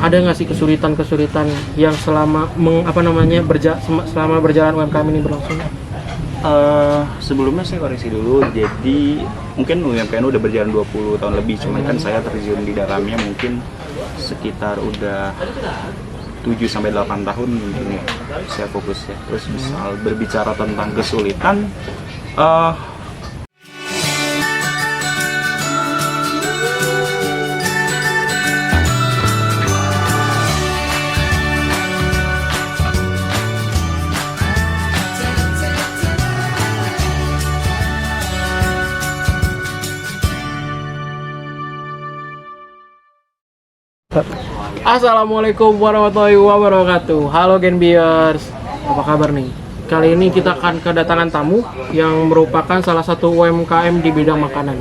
ada nggak sih kesulitan-kesulitan yang selama selama berjalan UMKM ini berlangsung? Sebelumnya saya koreksi dulu, jadi mungkin UMKM udah berjalan 20 tahun lebih, cuman kan saya terjun di dalamnya mungkin sekitar udah 7-8 tahun mungkin ya, saya fokus ya. Terus misal berbicara tentang kesulitan, Assalamualaikum warahmatullahi wabarakatuh. Halo Genbiers, apa kabar nih? Kali ini kita akan kedatangan tamu yang merupakan salah satu UMKM di bidang makanan.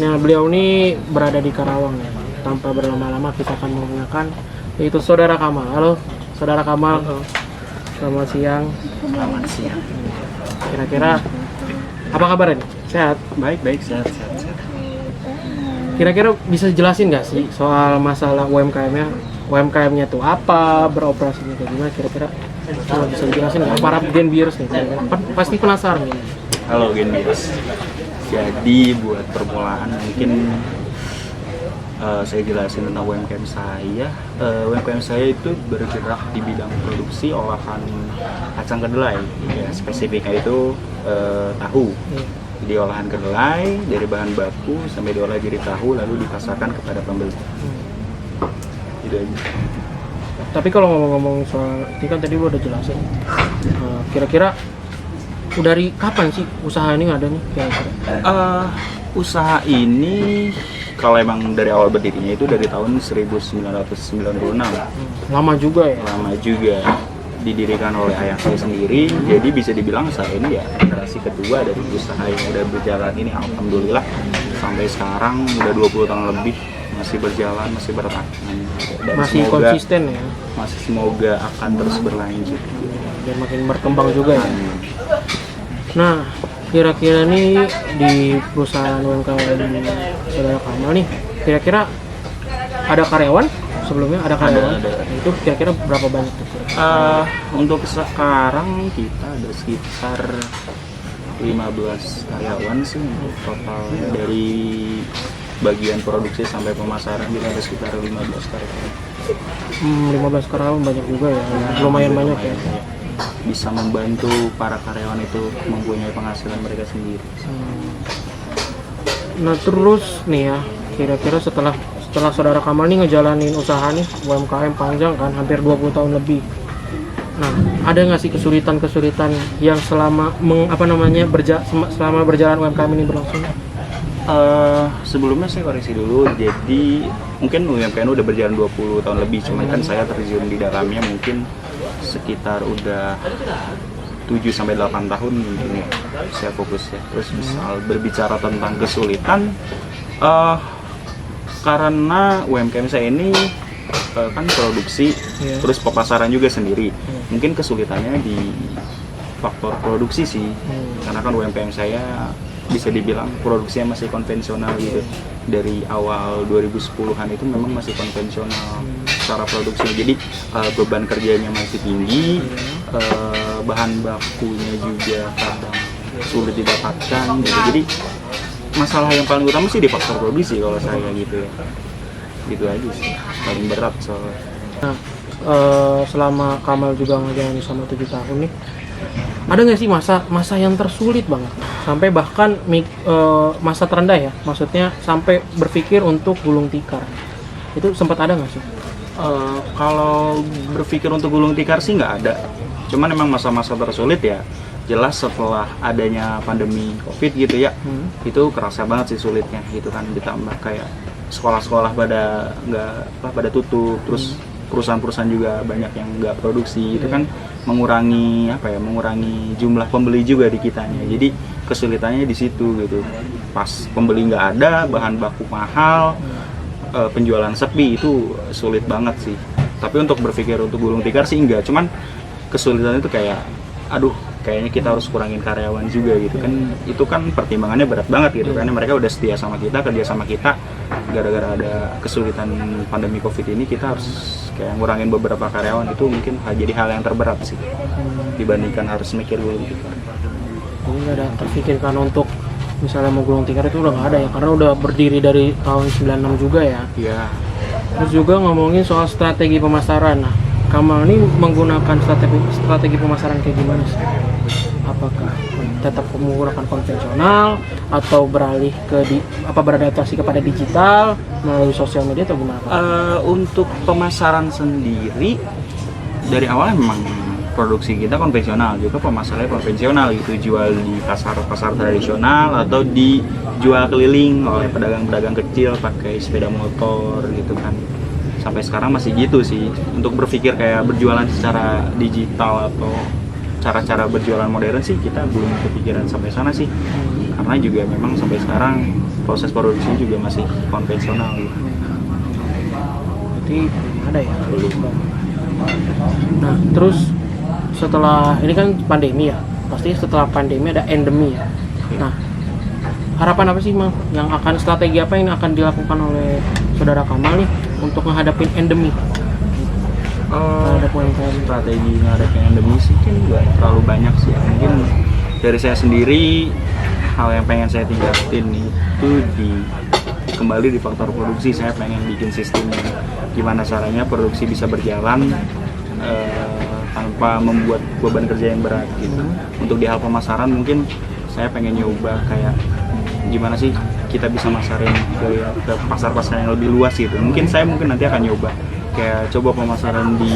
Nah, beliau ini berada di Karawang ya. Tanpa berlama-lama kita akan mengenalkan, yaitu Saudara Kamal. Halo, Saudara Kamal. Selamat siang. selamat siang. Kira-kira apa kabar nih? Sehat? Baik, sehat. Kira-kira bisa jelasin nggak sih soal masalah UMKM-nya? UMKM-nya tuh apa, beroperasinya kayak gimana? Kira-kira coba bisa dijelasin nggak? Para Genbiers nih, pasti penasaran nih. Halo Genbiers. Jadi buat permulaan mungkin saya jelasin tentang UMKM saya. UMKM saya itu bergerak di bidang produksi olahan kacang kedelai. Ya, spesifiknya itu tahu. Jadi olahan kedelai dari bahan baku sampai diolah jadi tahu lalu dipasarkan kepada pembeli. Gitu aja. Tapi kalau ngomong-ngomong soal ini kan tadi lu udah jelasin. Kira-kira dari kapan sih usaha ini ada nih kira-kira? Usaha ini kalau emang dari awal berdirinya itu dari tahun 1996. Lama juga ya? Lama juga. Didirikan oleh ayah saya sendiri, jadi bisa dibilang saya ini ya generasi kedua dari usaha yang udah berjalan ini, alhamdulillah sampai sekarang udah 20 tahun lebih masih berjalan, masih bertahan dan Masih konsisten ya? masih semoga akan terus berlanjut Dan makin berkembang juga ya? Nah, kira-kira nih di perusahaan UMKM Saudara Kamal nih, kira-kira ada karyawan? Sebelumnya ada karyawan? Ada. Itu kira-kira berapa banyak tuh? Untuk sekarang kita ada sekitar 15 karyawan sih untuk total dari bagian produksi sampai pemasaran kita ada sekitar 15 karyawan. 15 karyawan banyak juga ya, lumayan banyak ya. Bisa membantu para karyawan itu mempunyai penghasilan mereka sendiri. Nah terus nih ya, kira-kira setelah Saudara Kamal nih ngejalanin usaha nih UMKM panjang kan, hampir 20 tahun lebih. Nah, ada nggak sih kesulitan-kesulitan yang selama selama berjalan UMKM ini berlangsung? Sebelumnya saya koreksi dulu, jadi mungkin UMKM udah berjalan 20 tahun lebih, cuman kan saya terjun di dalamnya mungkin sekitar udah 7-8 tahun mungkin ya, saya fokus ya. Terus misal berbicara tentang kesulitan, karena UMKM saya ini kan produksi, terus pemasaran juga sendiri. Mungkin kesulitannya di faktor produksi sih, karena kan UMKM saya bisa dibilang produksinya masih konvensional gitu. Dari awal 2010-an itu memang masih konvensional cara produksinya, jadi beban kerjanya masih tinggi, bahan bakunya juga kadang sulit didapatkan gitu. Jadi masalah yang paling utama sih di faktor produksi kalau saya gitu ya. Gitu aja sih, paling berat soalnya. Nah, selama Kamal juga ngejalanin sama 7 tahun nih, ada nggak sih masa yang tersulit banget? Sampai bahkan masa terendah ya, maksudnya sampai berpikir untuk gulung tikar. Itu sempat ada nggak sih? Kalau berpikir untuk gulung tikar sih nggak ada. Cuman memang masa-masa tersulit ya. Jelas setelah adanya pandemi COVID gitu ya, itu kerasa banget sih sulitnya gitu kan, ditambah kayak sekolah-sekolah pada tutup, terus perusahaan-perusahaan juga banyak yang nggak produksi, itu kan mengurangi jumlah pembeli juga di kitanya. Jadi kesulitannya di situ gitu. Pas pembeli nggak ada, bahan baku mahal, penjualan sepi, itu sulit banget sih. Tapi untuk berpikir untuk gulung tikar sih enggak, cuman kesulitan itu kayak kayaknya kita harus kurangin karyawan juga gitu kan. Itu kan pertimbangannya berat banget gitu karena mereka udah setia sama kita, kerja sama kita. Gara-gara ada kesulitan pandemi Covid ini, kita harus kayak ngurangin beberapa karyawan. Itu mungkin jadi hal yang terberat sih dibandingkan harus mikir dulu gitu. Jadi nggak ada terpikirkan untuk misalnya mau gulung tikar itu udah nggak ada ya, karena udah berdiri dari tahun 96 juga ya. Iya. Terus juga ngomongin soal strategi pemasaran. Nah, Kamal ini menggunakan strategi pemasaran kayak gimana sih? Apakah tetap menggunakan konvensional atau beralih ke beradaptasi kepada digital melalui sosial media atau gimana? Untuk pemasaran sendiri dari awal memang produksi kita konvensional, juga pemasarannya konvensional gitu, jual di pasar tradisional atau dijual keliling oleh pedagang-pedagang kecil pakai sepeda motor gitu kan. Sampai sekarang masih gitu sih. Untuk berpikir kayak berjualan secara digital atau cara-cara berjualan modern sih kita belum kepikiran sampai sana sih. Karena juga memang sampai sekarang proses produksi juga masih konvensional gitu. Berarti belum ada ya? Belum. Nah, terus setelah ini kan pandemi ya, pasti setelah pandemi ada endemi ya. Nah, harapan apa sih Mang yang akan strategi apa yang akan dilakukan oleh saudara Kamal nih untuk menghadapi endemi? Strategi menghadapi endemi sih kan nggak terlalu banyak sih. Mungkin dari saya sendiri hal yang pengen saya tingkatin itu kembali di faktor produksi. Saya pengen bikin sistemnya gimana caranya produksi bisa berjalan tanpa membuat beban kerja yang berat gitu. Untuk di hal pemasaran mungkin saya pengen nyoba kayak gimana sih kita bisa masarin ke pasar-pasar yang lebih luas gitu. Mungkin nanti akan nyoba kayak coba pemasaran di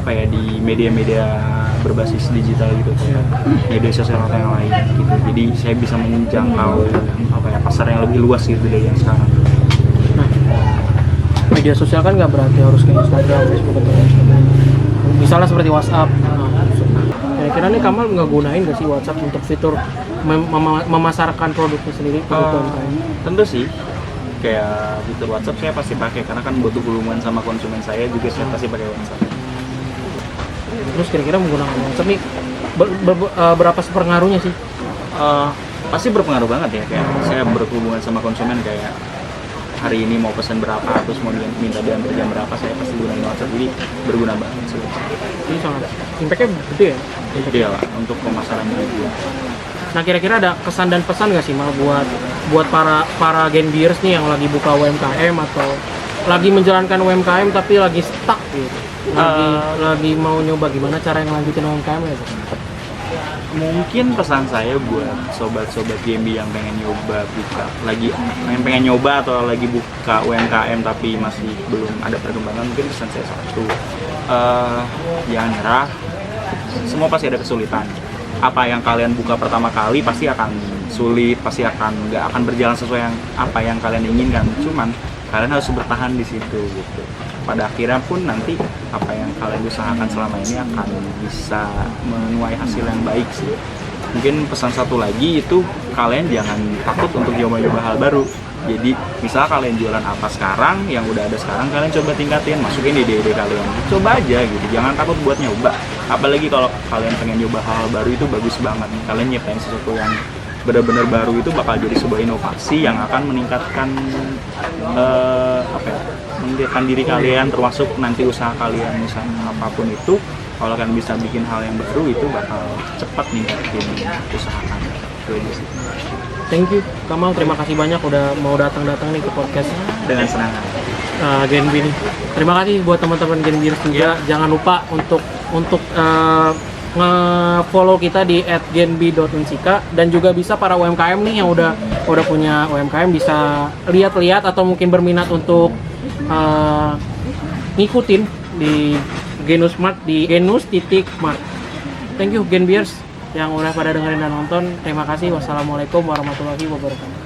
di media-media berbasis digital gitu, kayak media sosial atau yang lain gitu. Jadi saya bisa menjangkau pasar yang lebih luas gitu dari yang sekarang. Nah, media sosial kan nggak berarti harus kayak Instagram, Facebook atau Instagram. Misalnya seperti WhatsApp. Nah, kira-kira nih Kamal nggak gunain nggak sih WhatsApp untuk fitur memasarkan produknya sendiri ke UMKM? Tentu sih. Kayak fitur WhatsApp saya pasti pakai karena kan butuh hubungan sama konsumen saya juga, saya pasti pakai WhatsApp. Terus kira-kira menggunakan WhatsApp nih berapa sepengaruhnya sih? Pasti berpengaruh banget ya, kayak saya berhubungan sama konsumen kayak hari ini mau pesan berapa, terus mau minta diantar jam berapa, saya pasti gunain WhatsApp. Jadi berguna banget sih. Ini sangat impactnya gede ya? Gede lah untuk pemasaran juga. Nah, kira-kira ada kesan dan pesan nggak sih Mal buat para Genbiers nih yang lagi buka UMKM atau lagi menjalankan UMKM tapi lagi stuck gitu, lagi mau nyoba gimana cara yang lanjutin UMKM gitu? Mungkin pesan saya buat sobat-sobat Genbi yang pengen nyoba atau lagi buka UMKM tapi masih belum ada perkembangan, mungkin pesan saya satu, jangan nyerah. Semua pasti ada kesulitan. Apa yang kalian buka pertama kali pasti akan sulit, pasti nggak akan berjalan sesuai apa yang kalian inginkan. Cuman kalian harus bertahan di situ gitu. Pada akhirnya pun nanti apa yang kalian usahakan selama ini akan bisa menuai hasil yang baik sih. Mungkin pesan satu lagi itu, kalian jangan takut untuk coba-coba hal baru. Jadi misalnya kalian jualan apa sekarang, yang udah ada sekarang kalian coba tingkatin, masukin ide-ide kalian, coba aja gitu, jangan takut buat nyoba. Apalagi kalau kalian pengen nyoba hal baru itu bagus banget. Kalian nyiptain sesuatu yang benar-benar baru itu bakal jadi sebuah inovasi yang akan meningkatkan meningkatkan diri kalian, termasuk nanti usaha kalian. Misalnya apapun itu, kalau kalian bisa bikin hal yang baru itu bakal cepat ningkatin usaha kalian. Itu aja sih. Thank you Kamal, terima kasih banyak udah mau datang nih ke podcast Dengan senang Genbi nih. Terima kasih buat teman-teman Genbiers juga. Jangan lupa untuk nge-follow kita di @genbi.unsika, dan juga bisa para UMKM nih yang udah punya UMKM bisa lihat-lihat atau mungkin berminat untuk ngikutin di Genusmart di genus.mart. Thank you Genbiers yang udah pada dengerin dan nonton. Terima kasih. Wassalamualaikum warahmatullahi wabarakatuh.